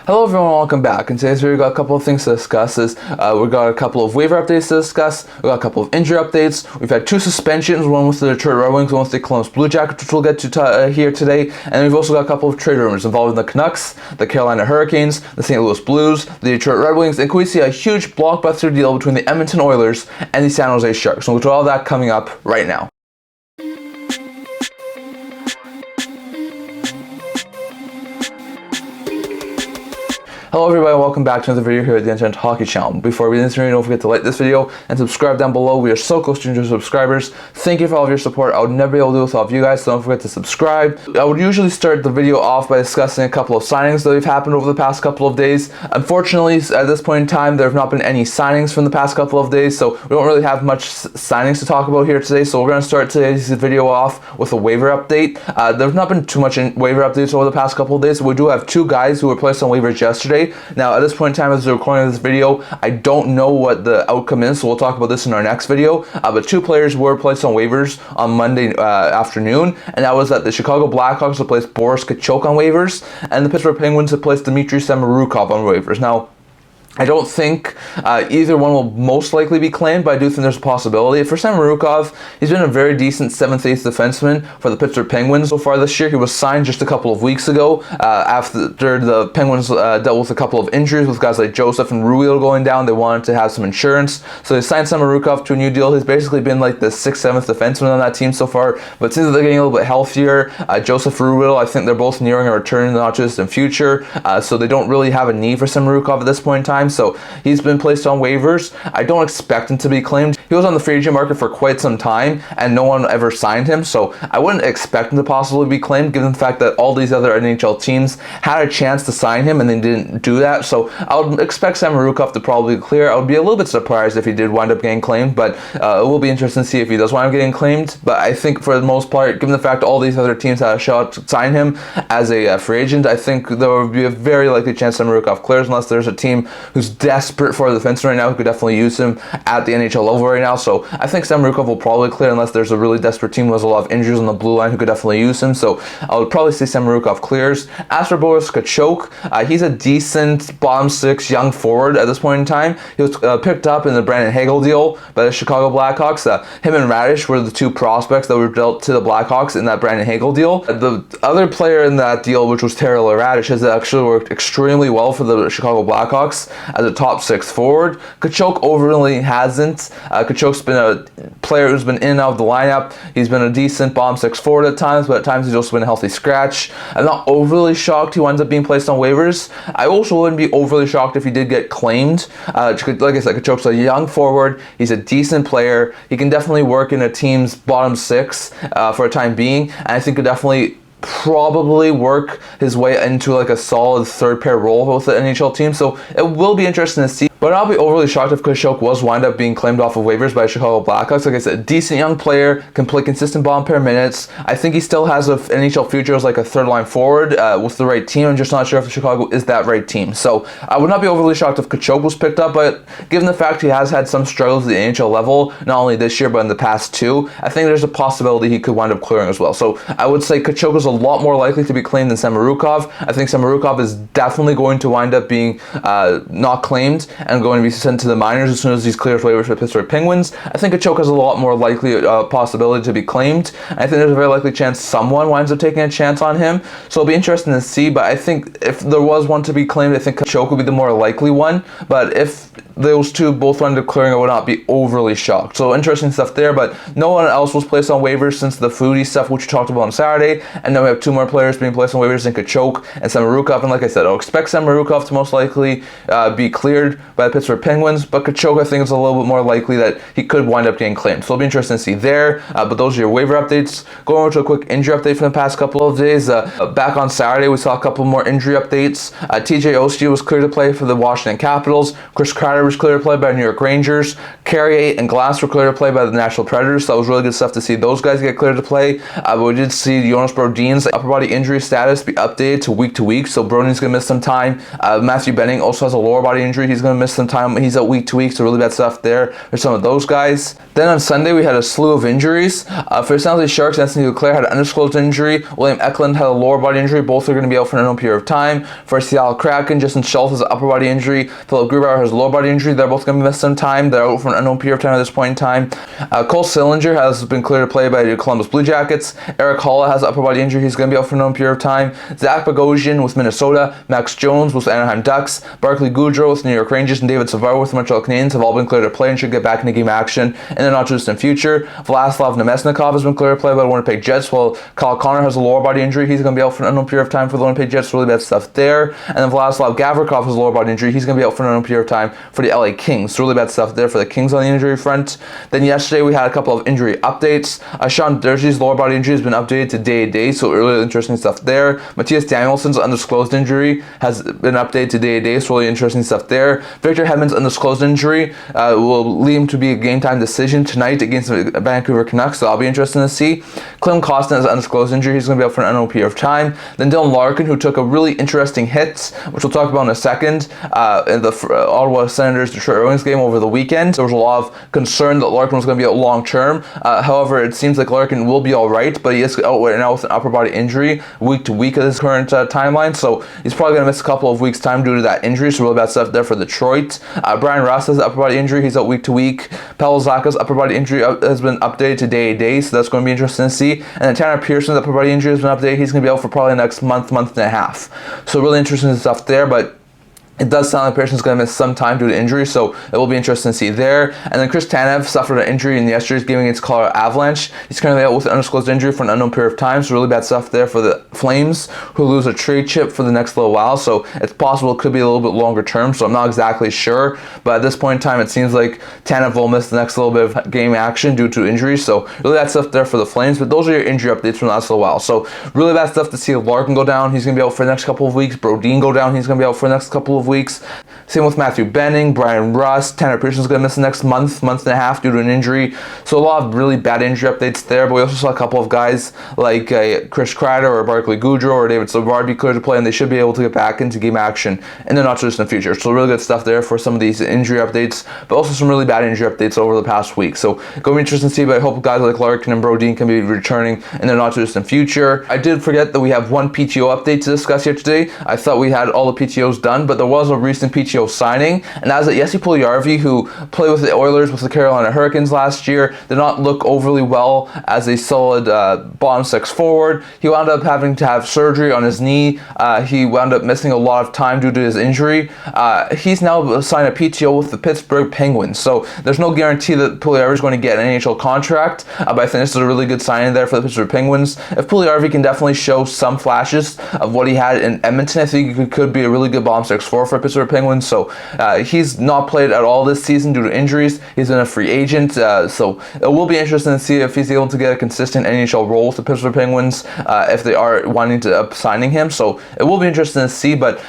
Hello everyone, welcome back. In today's video, we got a couple of things to discuss. We got a couple of waiver updates to discuss. We got a couple of injury updates. We've had two suspensions, one with the Detroit Red Wings, one with the Columbus Blue Jackets, which we'll get to here today. And we've also got a couple of trade rumors involving the Canucks, the Carolina Hurricanes, the St. Louis Blues, the Detroit Red Wings, and could we see a huge blockbuster deal between the Edmonton Oilers and the San Jose Sharks. So we'll do all that coming up right now. Hello everybody, welcome back to another video here at the Internet Hockey Channel. Before we begin this video, don't forget to like this video and subscribe down below. We are so close to 200 subscribers. Thank you for all of your support. I would never be able to do this without you guys, so don't forget to subscribe. I would usually start the video off by discussing a couple of signings that have happened over the past couple of days. Unfortunately, at this point in time, there have not been any signings from the past couple of days, so we don't really have much signings to talk about here today. So we're going to start today's video off with a waiver update. There's not been too much waiver updates over the past couple of days, so we do have two guys who were placed on waivers yesterday. Now, at this point in time, as we're recording this video, I don't know what the outcome is, so we'll talk about this in our next video. But two players were placed on waivers on Monday afternoon, and that was that the Chicago Blackhawks have placed Boris Katchouk on waivers, and the Pittsburgh Penguins have placed Dmitry Samorukov on waivers. Now, I don't think either one will most likely be claimed, but I do think there's a possibility. For Samorukov, he's been a very decent 7th-8th defenseman for the Pittsburgh Penguins so far this year. He was signed just a couple of weeks ago after the Penguins dealt with a couple of injuries with guys like Joseph and Ruel going down. They wanted to have some insurance, so they signed Samorukov to a new deal. He's basically been like the 6th, 7th defenseman on that team so far, but it seems that they're getting a little bit healthier. Joseph Ruel, I think they're both nearing a return in the not just in future, so they don't really have a need for Samorukov at this point in time. So he's been placed on waivers. I don't expect him to be claimed. He was on the free agent market for quite some time and no one ever signed him, so I wouldn't expect him to possibly be claimed given the fact that all these other NHL teams had a chance to sign him and they didn't do that. So I would expect Samorukov to probably clear. I would be a little bit surprised if he did wind up getting claimed, but it will be interesting to see if he does wind up getting claimed. But I think for the most part, given the fact all these other teams had a shot to sign him as a free agent, I think there would be a very likely chance Samorukov clears unless there's a team who's desperate for a defenseman right now who could definitely use him at the NHL level right now. So I think Samorukov will probably clear unless there's a really desperate team who has a lot of injuries on the blue line who could definitely use him. So I would probably say Samorukov clears. As for Boris Katchouk, he's a decent bottom 6 young forward at this point in time. He was picked up in the Brandon Hagel deal by the Chicago Blackhawks. Him and Radish were the two prospects that were dealt to the Blackhawks in that Brandon Hagel deal. The other player in that deal, which was Taylor Radish, has actually worked extremely well for the Chicago Blackhawks as a top 6 forward. Katchouk overly hasn't. Katchouk's been a player who's been in and out of the lineup. He's been a decent bottom 6 forward at times, but at times he's also been a healthy scratch. I'm not overly shocked he winds up being placed on waivers. I also wouldn't be overly shocked if he did get claimed. Like I said, Katchouk's a young forward. He's a decent player. He can definitely work in a team's bottom 6 for a time being, and I think could definitely probably work his way into like a solid 3rd pair role with the NHL team. So it will be interesting to see. But I'll be overly shocked if Katchouk was wind up being claimed off of waivers by Chicago Blackhawks. Like I said, a decent young player, can play consistent bottom pair minutes. I think he still has an NHL future as like a 3rd line forward with the right team. I'm just not sure if Chicago is that right team. So I would not be overly shocked if Katchouk was picked up, but given the fact he has had some struggles at the NHL level, not only this year but in the past 2, I think there's a possibility he could wind up clearing as well. So I would say Katchouk is a lot more likely to be claimed than Samorukov. I think Samorukov is definitely going to wind up being not claimed and going to be sent to the minors as soon as he's cleared waivers for the Pittsburgh Penguins. I think Katchouk has a lot more likely possibility to be claimed. I think there's a very likely chance someone winds up taking a chance on him. So it'll be interesting to see, but I think if there was one to be claimed, I think Katchouk would be the more likely one. But if those two both wind up clearing, I would not be overly shocked. So interesting stuff there, but no one else was placed on waivers since the Foodie stuff, which we talked about on Saturday. And then we have 2 more players being placed on waivers in Katchouk and Samorukov. And like I said, I'll expect Samorukov to most likely be cleared by the Pittsburgh Penguins, but Katchouk I think is a little bit more likely that he could wind up getting claimed. So it'll be interesting to see there. But those are your waiver updates. Going over to a quick injury update from the past couple of days. Back on Saturday, we saw a couple more injury updates. TJ Oshie was cleared to play for the Washington Capitals. Chris Kreider was cleared to play by the New York Rangers. Carrier and Glass were cleared to play by the Nashville Predators. So that was really good stuff to see those guys get cleared to play. But we did see Jonas Brodin Brodin's upper body injury status be updated to week, so Brodin's going to miss some time. Matthew Benning also has a lower body injury. He's going to miss some time. He's out week to week, so really bad stuff there for some of those guys. Then on Sunday, we had a slew of injuries. For San Jose Sharks, Anthony Duclair had an undisclosed injury. William Eklund had a lower body injury. Both are going to be out for an unknown period of time. For Seattle Kraken, Justin Schultz has an upper body injury. Philip Grubauer has a lower body injury. They're both going to miss some time. They're out for an unknown period of time at this point in time. Cole Sillinger has been cleared to play by the Columbus Blue Jackets. Eric Holla has an upper body injury. He's going to be out for an unknown period of time. Zach Bogosian with Minnesota. Max Jones with Anaheim Ducks. Barclay Goodrow with New York Rangers. And David Savard with the Montreal Canadiens have all been cleared to play and should get back into game action in the not too distant future. Vladislav Namestnikov has been cleared to play by the Winnipeg Jets, while Kyle Connor has a lower body injury. He's going to be out for an unknown period of time for the Winnipeg Jets. Really bad stuff there. And then Vladislav Gavrikov has a lower body injury. He's going to be out for an unknown period of time for the LA Kings. So really bad stuff there for the Kings on the injury front. Then yesterday we had a couple of injury updates. Sean Durzee's lower body injury has been updated to day, so really interesting stuff there. Matthias Danielson's undisclosed injury has been updated to day, so really interesting stuff there. Victor Hedman's undisclosed injury will lead him to be a game time decision tonight against the Vancouver Canucks, so that'll be interesting to see. Clem Costin has an undisclosed injury. He's going to be out for an unknown period of time. Then Dylan Larkin, who took a really interesting hit, which we'll talk about in a second, in the Ottawa Senators Detroit Red Wings game over the weekend. There was a lot of concern that Larkin was going to be out long term. However, it seems like Larkin will be all right, but he is out right now with an upper body injury week to week at his current timeline, so he's probably going to miss a couple of weeks' time due to that injury, so really bad stuff there for Detroit. Brian Ross has an upper body injury. He's out week to week. Pavel Zacha's upper body injury has been updated to day, so that's going to be interesting to see. And then Tanner Pearson's upper body injury has been updated. He's going to be out for probably the next month and a half. So really interesting stuff there, but it does sound like Pearson's going to miss some time due to injury, so it will be interesting to see there. And then Chris Tanev suffered an injury in yesterday's game against Colorado Avalanche. He's currently out with an undisclosed injury for an unknown period of time, so really bad stuff there for the Flames, who lose a trade chip for the next little while, so it's possible it could be a little bit longer term, so I'm not exactly sure. But at this point in time, it seems like Tanev will miss the next little bit of game action due to injury, so really bad stuff there for the Flames. But those are your injury updates from the last little while. So really bad stuff to see Larkin go down. He's going to be out for the next couple of weeks. Brodin go down. He's going to be out for the next couple of weeks. Same with Matthew Benning, Brian Rust. Tanner Pearson's going to miss the next month and a half due to an injury. So a lot of really bad injury updates there, but we also saw a couple of guys like Chris Kreider or Barclay Goodrow or David Savard be cleared to play, and they should be able to get back into game action in the not-too-distant future. So really good stuff there for some of these injury updates, but also some really bad injury updates over the past week. So going to be interesting to see, but I hope guys like Larkin and Brodin can be returning in the not-too-distant future. I did forget that we have one PTO update to discuss here today. I thought we had all the PTOs done, but there was a recent PTO signing, and that was that Jesse Puljujarvi, who played with the Oilers with the Carolina Hurricanes last year, did not look overly well as a solid bottom six forward. He wound up having to have surgery on his knee. He wound up missing a lot of time due to his injury. He's now signed a PTO with the Pittsburgh Penguins, so there's no guarantee that Puljujarvi is going to get an NHL contract, but I think this is a really good signing there for the Pittsburgh Penguins. If Puljujarvi can definitely show some flashes of what he had in Edmonton, I think he could be a really good bottom six forward for Pittsburgh Penguins. So he's not played at all this season due to injuries. He's been a free agent, so it will be interesting to see if he's able to get a consistent NHL role with the Pittsburgh Penguins if they are wanting to signing him. So it will be interesting to see, but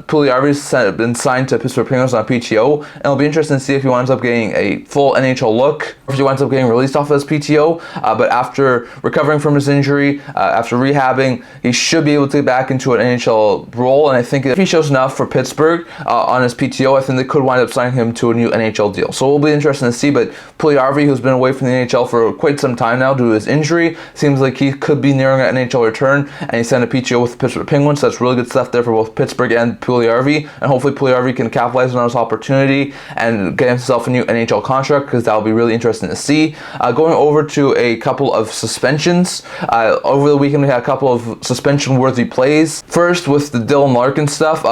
Puljujarvi's been signed to Pittsburgh Penguins on PTO, and it'll be interesting to see if he winds up getting a full NHL look or if he winds up getting released off of his PTO. But after recovering from his injury, after rehabbing, he should be able to get back into an NHL role, and I think if he shows enough for Pittsburgh on his PTO, I think they could wind up signing him to a new NHL deal. So it will be interesting to see, but Puljujarvi, who's been away from the NHL for quite some time now due to his injury, seems like he could be nearing an NHL return, and he signed a PTO with the Pittsburgh Penguins, so that's really good stuff there for both Pittsburgh and Puljujarvi, and hopefully Puljujarvi can capitalize on his opportunity and get himself a new NHL contract, because that will be really interesting to see. Going over to a couple of suspensions. Over the weekend we had a couple of suspension-worthy plays. First, with the Dylan Larkin stuff,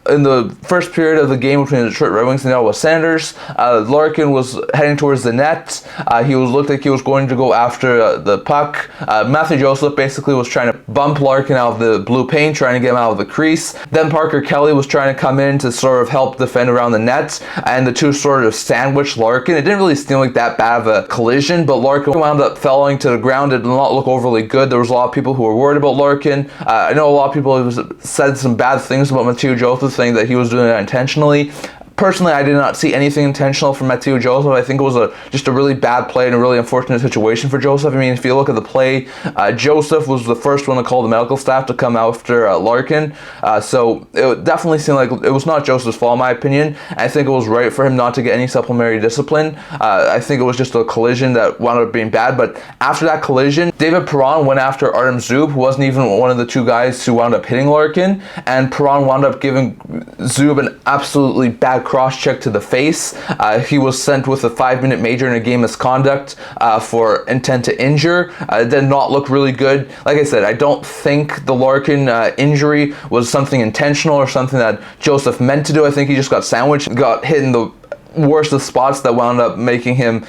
in the first period of the game between the Detroit Red Wings and the Ottawa Senators, Larkin was heading towards the net. He looked like he was going to go after the puck. Matthew Joseph basically was trying to bump Larkin out of the blue paint, trying to get him out of the crease. Then Parker Kelly was trying to come in to sort of help defend around the net, and the two sort of sandwiched Larkin. It didn't really seem like that bad of a collision, but Larkin wound up falling to the ground. It did not look overly good. There was a lot of people who were worried about Larkin. I know a lot of people have said some bad things about Matthew Joseph, saying that he was doing it intentionally. Personally, I did not see anything intentional from Mateo Joseph. I think it was just a really bad play and a really unfortunate situation for Joseph. I mean, if you look at the play, Joseph was the first one to call the medical staff to come after Larkin. So it definitely seemed like it was not Joseph's fault, in my opinion. I think it was right for him not to get any supplementary discipline. I think it was just a collision that wound up being bad. But after that collision, David Perron went after Artem Zub, who wasn't even one of the two guys who wound up hitting Larkin. And Perron wound up giving Zub an absolutely bad cross-check to the face. He was sent with a 5-minute major in a game misconduct for intent to injure. It did not look really good. Like I said, I don't think the Larkin injury was something intentional or something that Joseph meant to do. I think he just got sandwiched, got hit in the worst of spots that wound up making him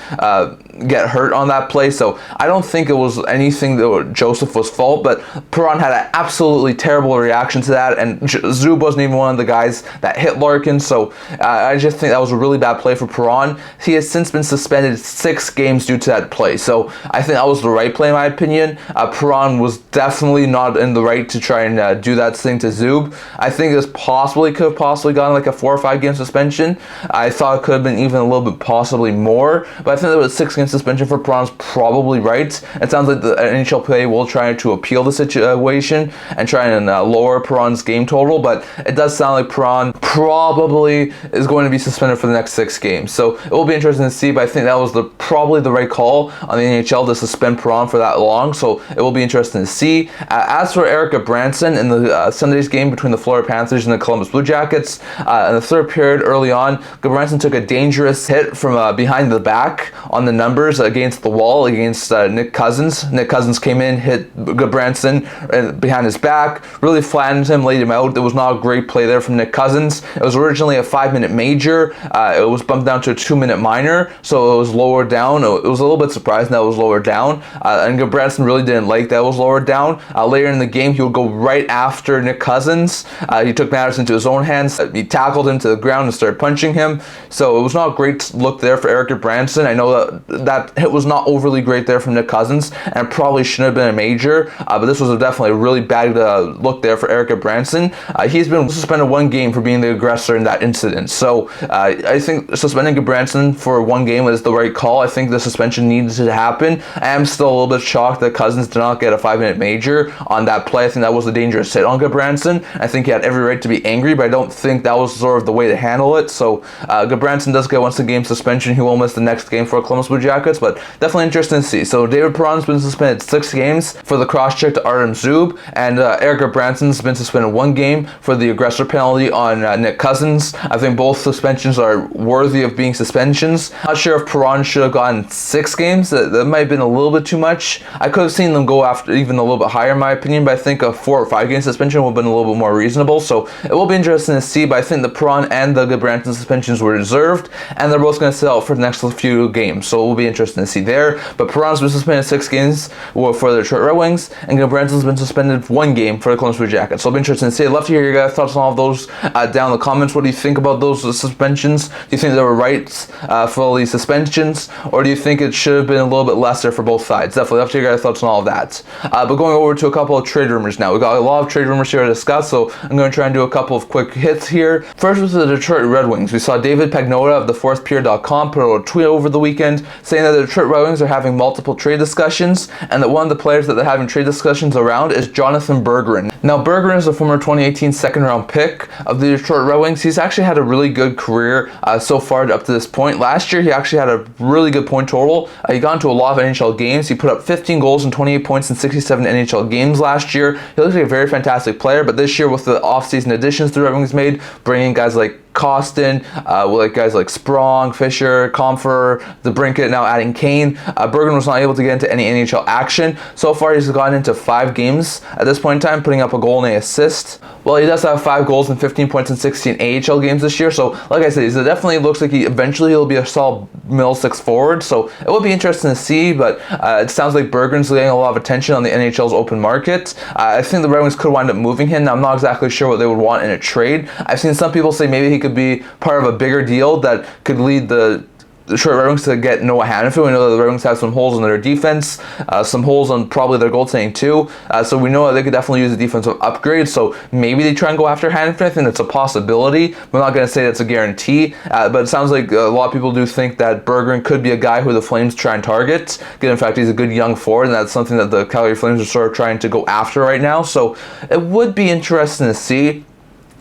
get hurt on that play. So I don't think it was anything that Joseph was fault, but Perron had an absolutely terrible reaction to that, and Zub wasn't even one of the guys that hit Larkin. So I just think that was a really bad play for Perron. He has since been suspended 6 games due to that play. So I think that was the right play in my opinion. Perron was definitely not in the right to try and do that thing to Zub. I think this could have possibly gotten like a 4 or 5 game suspension. I thought it could have been even a little bit possibly more, but I think that was 6 game suspension for Perron's probably right. It sounds like the NHLPA will try to appeal the situation and try and lower Perron's game total, but it does sound like Perron probably is going to be suspended for the next 6 games. So it will be interesting to see, but I think that was probably the right call on the NHL to suspend Perron for that long. So it will be interesting to see. As for Eric Gudbranson in the Sunday's game between the Florida Panthers and the Columbus Blue Jackets, in the third period early on, Gudbranson took a dangerous hit from behind the back on the numbers against the wall against Nick Cousins. Nick Cousins came in, hit Gudbranson behind his back, really flattened him, laid him out. There was not a great play there from Nick Cousins. It was originally a 5-minute major. It was bumped down to a 2-minute minor, so it was lowered down. It was a little bit surprising that it was lowered down, and Gudbranson really didn't like that it was lowered down. Later in the game, he would go right after Nick Cousins. He took matters into his own hands. He tackled him to the ground and started punching him. So it was not a great look there for Eric Gudbranson. I know that hit was not overly great there from Nick Cousins, and probably shouldn't have been a major, but this was definitely a really bad look there for Eric Gudbranson. He's been suspended 1 game for being the aggressor in that incident. So I think suspending Gudbranson for 1 game is the right call. I think the suspension needs to happen. I am still a little bit shocked that Cousins did not get a 5-minute major on that play. I think that was a dangerous hit on Gudbranson. I think he had every right to be angry, but I don't think that was sort of the way to handle it. So Gudbranson does get once a game suspension. He will miss the next game for Columbus Blue Jackets, but definitely interesting to see. So David Perron's been suspended 6 games for the cross-check to Artem Zub, and Eric Gudbranson's been suspended 1 game for the aggressor penalty on Nick Cousins. I think both suspensions are worthy of being suspensions. Not sure if Perron should have gotten 6 games. That might have been a little bit too much. I could have seen them go after even a little bit higher in my opinion, but I think a 4 or 5 game suspension would have been a little bit more reasonable. So it will be interesting to see, but I think the Perron and the Gudbranson suspensions were deserved, and they're both going to sit out for the next few games. So it will be interesting to see there. But Perron's been suspended 6 games for the Detroit Red Wings, and Gudbranson's been suspended 1 game for the Columbus Blue Jackets. So it'll be interesting to see. I'd love to hear your guys' thoughts on all of those down in the comments. What do you think about those suspensions? Do you think they were right for all these suspensions, or do you think it should have been a little bit lesser for both sides? Definitely love to hear your guys' thoughts on all of that. But going over to a couple of trade rumors now. We got a lot of trade rumors here to discuss, so I'm going to try and do a couple of quick hits here. First with the Detroit Red Wings. We saw David Pagnotta of thefourthperiod.com put out a tweet over the weekend saying that the Detroit Red Wings are having multiple trade discussions, and that one of the players that they're having trade discussions around is Jonathan Berggren. Now, Berggren is a former 2018 second-round pick of the Detroit Red Wings. He's actually had a really good career so far up to this point. Last year, he actually had a really good point total. He got into a lot of NHL games. He put up 15 goals and 28 points in 67 NHL games last year. He looks like a very fantastic player, but this year with the offseason additions the Red Wings made, bringing guys like Costin, like guys like Sprong, Fisher, Comfer, DeBrincat, now adding Kane. Berggren was not able to get into any NHL action. So far, he's gotten into 5 games at this point in time, putting up a goal and an assist. Well, he does have 5 goals and 15 points in 16 AHL games this year. So, like I said, it definitely looks like eventually he'll be a solid middle 6 forward. So, it will be interesting to see, but it sounds like Berggren's getting a lot of attention on the NHL's open market. I think the Red Wings could wind up moving him. Now, I'm not exactly sure what they would want in a trade. I've seen some people say maybe he could be part of a bigger deal that could lead the the Detroit Red Wings to get Noah Hanifin. We know that the Red Wings have some holes in their defense, some holes on probably their goaltending too. So we know that they could definitely use a defensive upgrade. So maybe they try and go after Hanifin. I think that's a possibility. I'm not going to say that's a guarantee, but it sounds like a lot of people do think that Berggren could be a guy who the Flames try and target. Again, in fact, he's a good young forward, and that's something that the Calgary Flames are sort of trying to go after right now. So it would be interesting to see.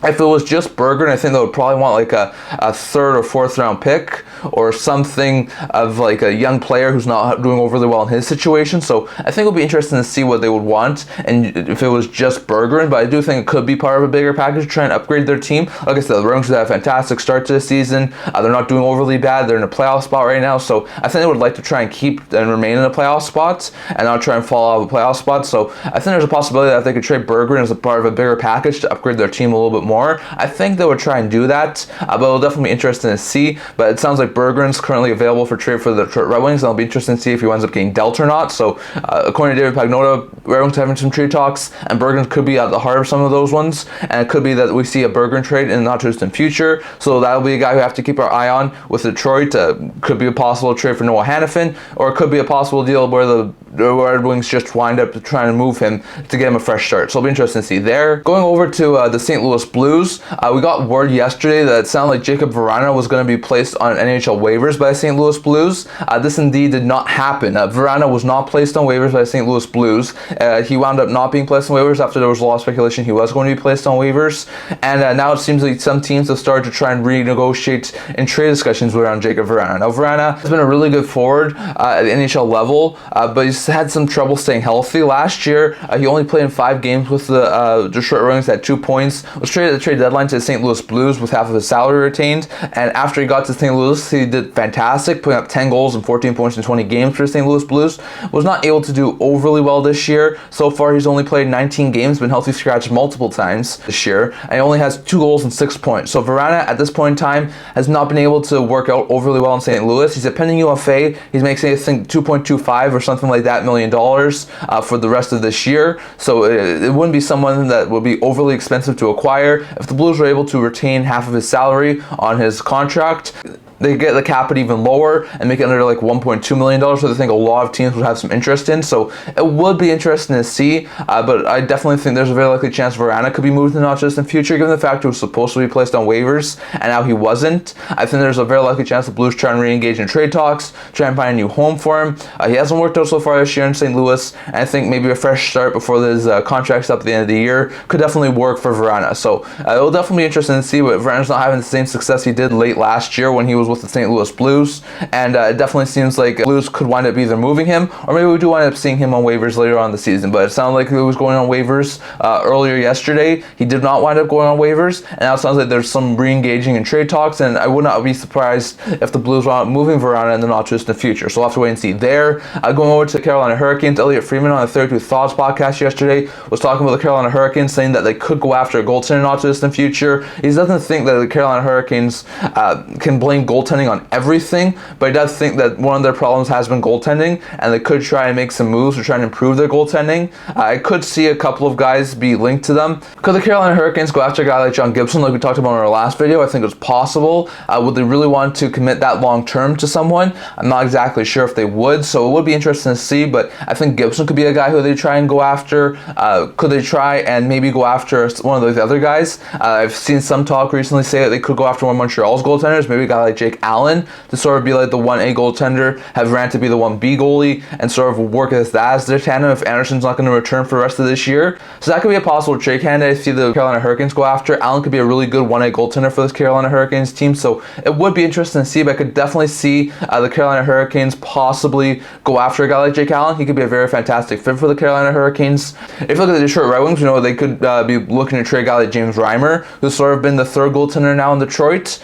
If it was just Berggren, I think they would probably want like a third or fourth round pick or something of like a young player who's not doing overly well in his situation. So I think it'll be interesting to see what they would want and if it was just Berggren, but I do think it could be part of a bigger package to try and upgrade their team. Like I said, the Red Wings have a fantastic start to the season. They're not doing overly bad. They're in a playoff spot right now. So I think they would like to try and keep and remain in a playoff spot and not try and fall out of a playoff spot. So I think there's a possibility that if they could trade Berggren as a part of a bigger package to upgrade their team a little bit more, I think they would try and do that, but it'll definitely be interesting to see. But it sounds like Berggren's currently available for trade for the Detroit Red Wings, and it'll be interesting to see if he winds up getting dealt or not. So according to David Pagnotta, Red Wings are having some trade talks, and Berggren could be at the heart of some of those ones, and it could be that we see a Berggren trade in the not too distant future. So that'll be a guy we have to keep our eye on with Detroit. Could be a possible trade for Noah Hanifin, or it could be a possible deal where the Red Wings just wind up trying to move him to get him a fresh start. So it'll be interesting to see there. Going over to the St. Louis Blues, we got word yesterday that it sounded like Jacob Vrana was going to be placed on NHL waivers by the St. Louis Blues. This indeed did not happen. Vrana was not placed on waivers by the St. Louis Blues. He wound up not being placed on waivers after there was a lot of speculation he was going to be placed on waivers. And now it seems like some teams have started to try and renegotiate and trade discussions around Jacob Vrana. Now, Vrana has been a really good forward at the NHL level, but he's had some trouble staying healthy. Last year, he only played in 5 games with the Detroit Red Wings, had 2 points, was traded at the trade deadline to the St. Louis Blues with half of his salary retained, and after he got to St. Louis, he did fantastic, putting up 10 goals and 14 points in 20 games for the St. Louis Blues. Was not able to do overly well this year. So far, he's only played 19 games, been healthy scratched multiple times this year, and he only has 2 goals and 6 points. So Vrana, at this point in time, has not been able to work out overly well in St. Louis. He's a pending UFA. He's making, I think, $2.25 or something like that $1 million for the rest of this year. So it wouldn't be someone that would be overly expensive to acquire. If the Blues were able to retain half of his salary on his contract, they get the cap it even lower and make it under like $1.2 million, so I think a lot of teams would have some interest in. So it would be interesting to see, but I definitely think there's a very likely chance Vrana could be moved in the not just in future, given the fact he was supposed to be placed on waivers and now he wasn't. I think there's a very likely chance the Blues try and re-engage in trade talks, try and find a new home for him. He hasn't worked out so far this year in St. Louis, and I think maybe a fresh start before his contract's up at the end of the year could definitely work for Vrana. So it'll definitely be interesting to see, but Vrana's not having the same success he did late last year when he was with the St. Louis Blues, and it definitely seems like Blues could wind up either moving him, or maybe we do wind up seeing him on waivers later on in the season. But it sounded like he was going on waivers earlier yesterday. He did not wind up going on waivers, and now it sounds like there's some re-engaging in trade talks, and I would not be surprised if the Blues are moving Vrana in the not just in the future. So we'll have to wait and see there. Going over to the Carolina Hurricanes, Elliot Friedman on the 32 Thoughts podcast yesterday was talking about the Carolina Hurricanes, saying that they could go after a goaltender not just in the future. He doesn't think that the Carolina Hurricanes can blame goaltending on everything, but he does think that one of their problems has been goaltending, and they could try and make some moves to try and improve their goaltending. I could see a couple of guys be linked to them. Could the Carolina Hurricanes go after a guy like John Gibson, like we talked about in our last video? I think it's possible. Would they really want to commit that long term to someone? I'm not exactly sure if they would, so it would be interesting to see, but I think Gibson could be a guy who they try and go after. Could they try and maybe go after one of those other guys? I've seen some talk recently say that they could go after one of Montreal's goaltenders, maybe a guy like Jake Allen, to sort of be like the 1A goaltender, have Vrana to be the 1B goalie, and sort of work as that as their tandem if Anderson's not going to return for the rest of this year. So that could be a possible trade candidate I see the Carolina Hurricanes go after. Allen could be a really good 1A goaltender for this Carolina Hurricanes team, so it would be interesting to see, but I could definitely see the Carolina Hurricanes possibly go after a guy like Jake Allen. He could be a very fantastic fit for the Carolina Hurricanes. If you look at the Detroit Red Wings, you know, they could be looking to trade a guy like James Reimer, who's sort of been the third goaltender now in Detroit.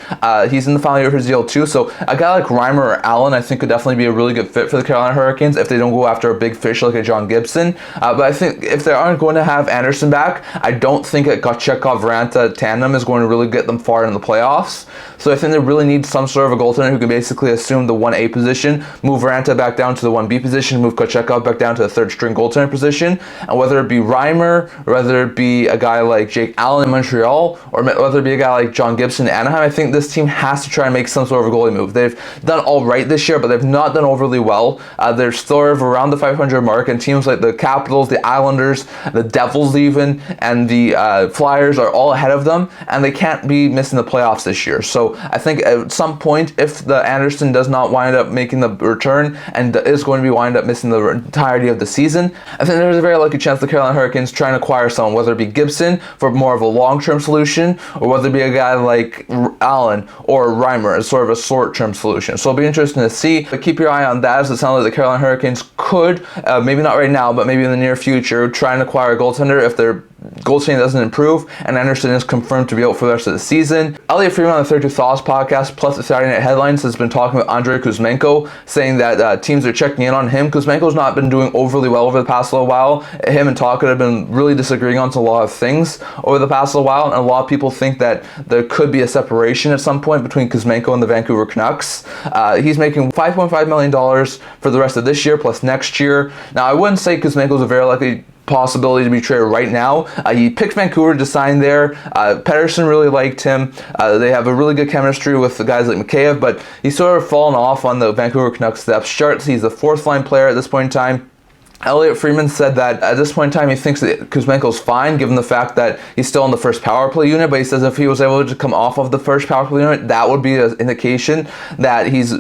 He's in the final year of his deal too, so a guy like Reimer or Allen I think could definitely be a really good fit for the Carolina Hurricanes if they don't go after a big fish like a John Gibson. But I think if they aren't going to have Anderson back, I don't think a Katchouk-Vrana tandem is going to really get them far in the playoffs. So I think they really need some sort of a goaltender who can basically assume the 1A position, move Vrana back down to the 1B position, move Katchouk back down to the third string goaltender position, and whether it be Reimer, whether it be a guy like Jake Allen in Montreal, or whether it be a guy like John Gibson in Anaheim, I think this team has to try and make some some sort of a goalie move. They've done all right this year, but they've not done overly well. They're sort of around the 500 mark, and teams like the Capitals, the Islanders, the Devils even, and the Flyers are all ahead of them, and they can't be missing the playoffs this year. So I think at some point, if the Anderson does not wind up making the return and is going to be wind up missing the entirety of the season, I think there's a very likely chance the Carolina Hurricanes try and acquire someone, whether it be Gibson for more of a long-term solution, or whether it be a guy like Allen or Reimer as sort of a short-term solution. So it'll be interesting to see. But keep your eye on that, as it sounds like the Carolina Hurricanes could, maybe not right now, but maybe in the near future, try and acquire a goaltender if their goaltending doesn't improve, and Anderson is confirmed to be out for the rest of the season. Elliot Friedman on the 32 Thoughts podcast, plus the Saturday Night Headlines, has been talking about Andrei Kuzmenko, saying that teams are checking in on him. Kuzmenko's not been doing overly well over the past little while. Him and Tocchet have been really disagreeing on a lot of things over the past little while, and a lot of people think that there could be a separation at some point between Kuzmenko and the Vancouver Canucks. He's making $5.5 million for the rest of this year, plus next year. Now, I wouldn't say Kuzmenko's a very likely possibility to be traded right now. He picked Vancouver to sign there. Pettersson really liked him. They have a really good chemistry with the guys like Mikheyev, but he's sort of fallen off on the Vancouver Canucks depth chart. He's the fourth line player at this point in time. Elliot Friedman said that at this point in time he thinks that Kuzmenko's fine given the fact that he's still in the first power play unit, but he says if he was able to come off of the first power play unit, that would be an indication that he's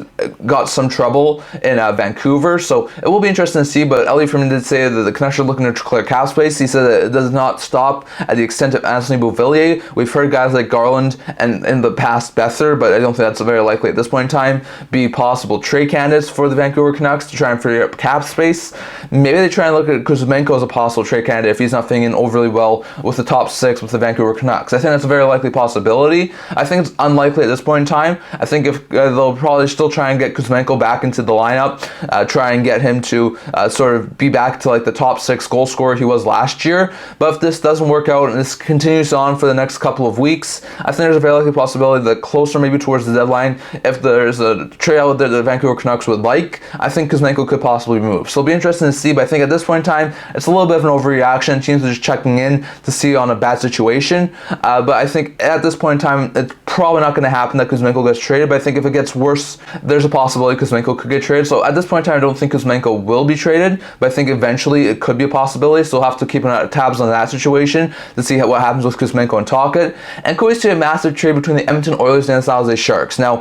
got some trouble in Vancouver. So it will be interesting to see, but Elliot Friedman did say that the Canucks are looking to clear cap space. He said that it does not stop at the extent of Anthony Beauvillier. We've heard guys like Garland and in the past Bether, but I don't think that's very likely at this point in time, be possible trade candidates for the Vancouver Canucks to try and free up cap space. Maybe they try and look at Kuzmenko as a possible trade candidate if he's not fitting overly well with the top six with the Vancouver Canucks. I think that's a very likely possibility. I think it's unlikely at this point in time. I think if they'll probably still try and get Kuzmenko back into the lineup, try and get him to sort of be back to like the top six goal scorer he was last year. But if this doesn't work out and this continues on for the next couple of weeks, I think there's a very likely possibility that closer maybe towards the deadline, if there's a trade out that the Vancouver Canucks would like, I think Kuzmenko could possibly move. So it'll be interesting to see, but I think at this point in time, it's a little bit of an overreaction. Teams are just checking in to see on a bad situation. But I think at this point in time, it's probably not going to happen that Kuzmenko gets traded. But I think if it gets worse, there's a possibility Kuzmenko could get traded. So at this point in time, I don't think Kuzmenko will be traded. But I think eventually it could be a possibility. So we'll have to keep tabs on that situation to see what happens with Kuzmenko and Tocchet. And could we see a massive trade between the Edmonton Oilers and the San Jose Sharks? Now,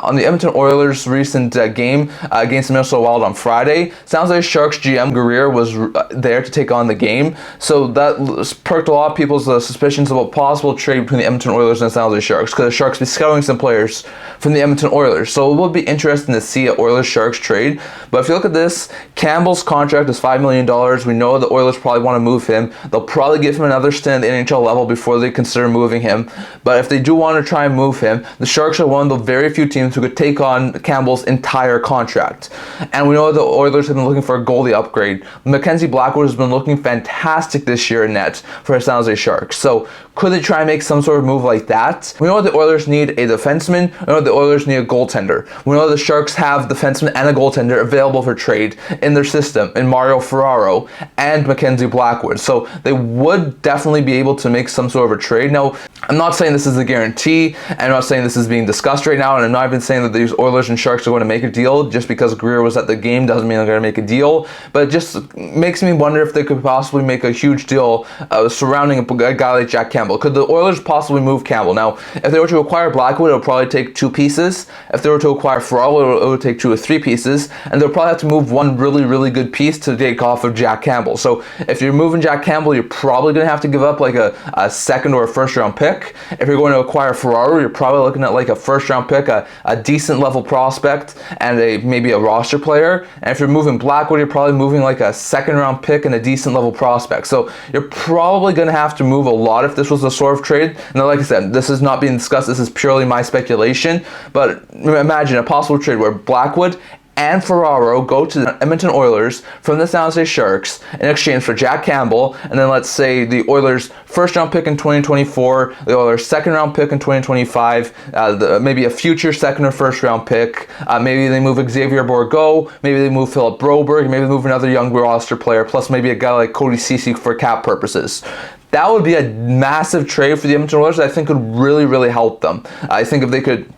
on the Edmonton Oilers' recent game against the Minnesota Wild on Friday, San Jose Sharks GM Guerrier was there to take on the game. So that perked a lot of people's suspicions about possible trade between the Edmonton Oilers and the San Jose Sharks, because the Sharks be scouting some players from the Edmonton Oilers. So it will be interesting to see an Oilers-Sharks trade. But if you look at this, Campbell's contract is $5 million. We know the Oilers probably want to move him. They'll probably give him another stint at the NHL level before they consider moving him. But if they do want to try and move him, the Sharks are one of the very few teams who could take on Campbell's entire contract. And we know the Oilers have been looking for a goalie upgrade. Mackenzie Blackwood has been looking fantastic this year in net for the San Jose Sharks. So could they try and make some sort of move like that? We know the Oilers need a defenseman. We know the Oilers need a goaltender. We know the Sharks have defenseman and a goaltender available for trade in their system in Mario Ferraro and Mackenzie Blackwood. So they would definitely be able to make some sort of a trade. Now, I'm not saying this is a guarantee, and I'm not saying this is being discussed right now, and I'm not even saying that these Oilers and Sharks are going to make a deal. Just because Greer was at the game doesn't mean they're going to make a deal, but it just makes me wonder if they could possibly make a huge deal surrounding a guy like Jack Campbell. Could the Oilers possibly move Campbell? Now, if they were to acquire Blackwood, it would probably take 2 pieces. If they were to acquire Ferraro, it would take 2 or 3 pieces, and they'll probably have to move one really good piece to take off of Jack Campbell. So if you're moving Jack Campbell, you're probably going to have to give up like a second or a first round pick. If you're going to acquire Ferraro, you're probably looking at like a first round pick, a decent level prospect, and maybe a roster player. And if you're moving Blackwood, you're probably moving like a second round pick and a decent level prospect. So you're probably going to have to move a lot if this was a sort of trade. Now, like I said, this is not being discussed. This is purely my speculation. But imagine a possible trade where Blackwood and Ferraro go to the Edmonton Oilers from the San Jose Sharks in exchange for Jack Campbell, and then let's say the Oilers' first round pick in 2024, the Oilers' second round pick in 2025, maybe a future second or first round pick. Maybe they move Xavier Bourgault, maybe they move Philip Broberg, maybe they move another young roster player, plus maybe a guy like Cody Ceci for cap purposes. That would be a massive trade for the Edmonton Oilers that I think could really help them. I think if they could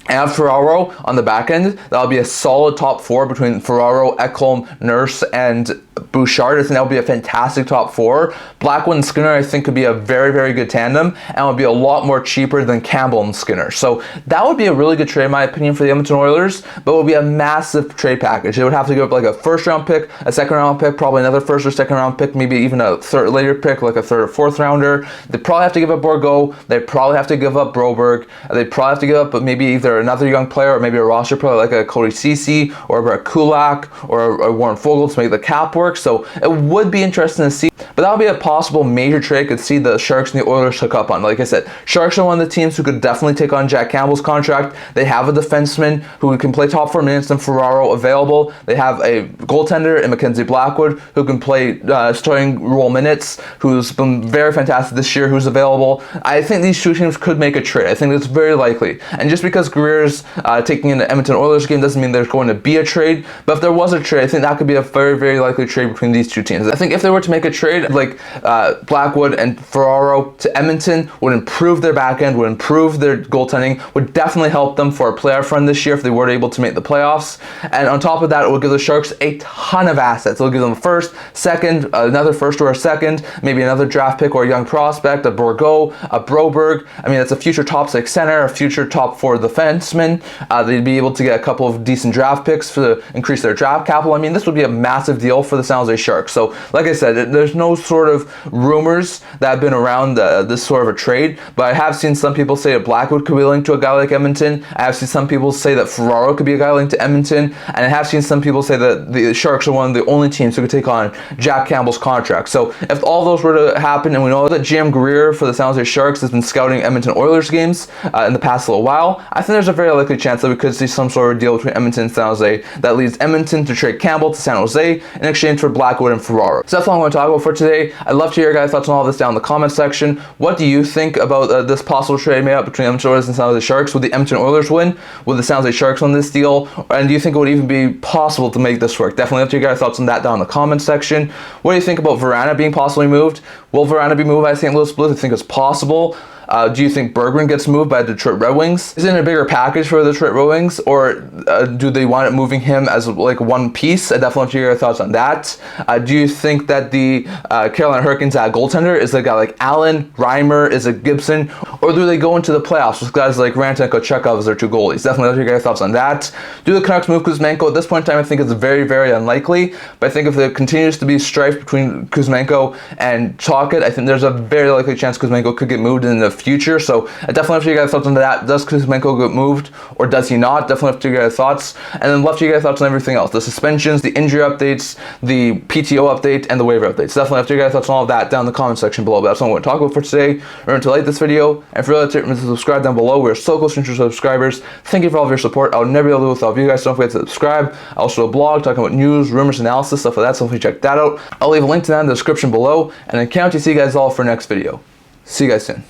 and Ferraro on the back end. That'll be a solid top four between Ferraro, Ekholm, Nurse, and Bouchard. I think that would be a fantastic top four. Blackwood and Skinner, I think, could be a very, very good tandem, and would be a lot more cheaper than Campbell and Skinner. So that would be a really good trade, in my opinion, for the Edmonton Oilers, but it would be a massive trade package. They would have to give up like a first-round pick, a second-round pick, probably another first or second-round pick, maybe even a later pick, like a third or fourth rounder. They'd probably have to give up Bourgault. They'd probably have to give up Broberg. They'd probably have to give up maybe either another young player or maybe a roster player like a Cody Ceci or a Kulak or a Warren Foegele to make the cap work. So it would be interesting to see, but that would be a possible major trade could see the Sharks and the Oilers hook up on. Like I said, Sharks are one of the teams who could definitely take on Jack Campbell's contract. They have a defenseman who can play top 4 minutes and Ferraro available. They have a goaltender in Mackenzie Blackwood who can play starting role minutes, who's been very fantastic this year, who's available. I think these two teams could make a trade. I think it's very likely. And just because Greer's taking in the Edmonton Oilers game doesn't mean there's going to be a trade, but if there was a trade, I think that could be a very, very likely trade between these two teams. I think if they were to make a trade like Blackwood and Ferraro to Edmonton, would improve their back end, would improve their goaltending, would definitely help them for a playoff run this year if they were able to make the playoffs. And on top of that, it would give the Sharks a ton of assets. It'll give them a first, second, another first or a second, maybe another draft pick or a young prospect, a Bourgault, a Broberg. I mean, it's a future top 6 center, a future top 4 defenseman. They'd be able to get a couple of decent draft picks to increase their draft capital. I mean, this would be a massive deal for the San Jose Sharks. So, like I said, there's no sort of rumors that have been around this sort of a trade, but I have seen some people say that Blackwood could be linked to a guy like Edmonton. I have seen some people say that Ferraro could be a guy linked to Edmonton, and I have seen some people say that the Sharks are one of the only teams who could take on Jack Campbell's contract. So if all those were to happen, and we know that GM Greer for the San Jose Sharks has been scouting Edmonton Oilers games in the past little while, I think there's a very likely chance that we could see some sort of deal between Edmonton and San Jose that leads Edmonton to trade Campbell to San Jose in exchange for Blackwood and Ferraro. So that's all I'm going to talk about for today. I'd love to hear your guys' thoughts on all this down in the comment section. What do you think about this possible trade made up between Edmonton Oilers and San Jose Sharks? Would the Edmonton Oilers win? Would the San Jose Sharks win this deal? And do you think it would even be possible to make this work? Definitely love to hear your guys' thoughts on that down in the comment section. What do you think about Vrana being possibly moved? Will Vrana be moved by St. Louis Blues? I think it's possible. Do you think Berggren gets moved by the Detroit Red Wings? Is it a bigger package for the Detroit Red Wings, or do they want it moving him as like one piece? I definitely want to hear your thoughts on that. Do you think that the Carolina Hurricanes goaltender is a guy like Allen, Reimer, is it Gibson, or do they go into the playoffs with guys like Vrana and Katchouk as their 2 goalies? Definitely want to hear your guys' thoughts on that. Do the Canucks move Kuzmenko? At this point in time, I think it's very, very unlikely, but I think if there continues to be strife between Kuzmenko and Tocchet, I think there's a very likely chance Kuzmenko could get moved in the future. So I definitely have to hear your guys' thoughts on that. Does Kuzmenko get moved or does he not? Definitely have to hear your guys' thoughts. And then love to hear your guys' thoughts on everything else. The suspensions, the injury updates, the PTO update, and the waiver updates. Definitely have to hear your guys' thoughts on all of that down in the comment section below. But that's all I'm going to talk about for today. Remember to like this video, and for other to subscribe down below. We're so close to 100 subscribers. Thank you for all of your support. I would never be able to do it without you guys. Don't forget to subscribe. I also do a blog talking about news, rumors, analysis, stuff like that. So if you check that out, I'll leave a link to that in the description below. And I can't wait to see you guys all for next video. See you guys soon.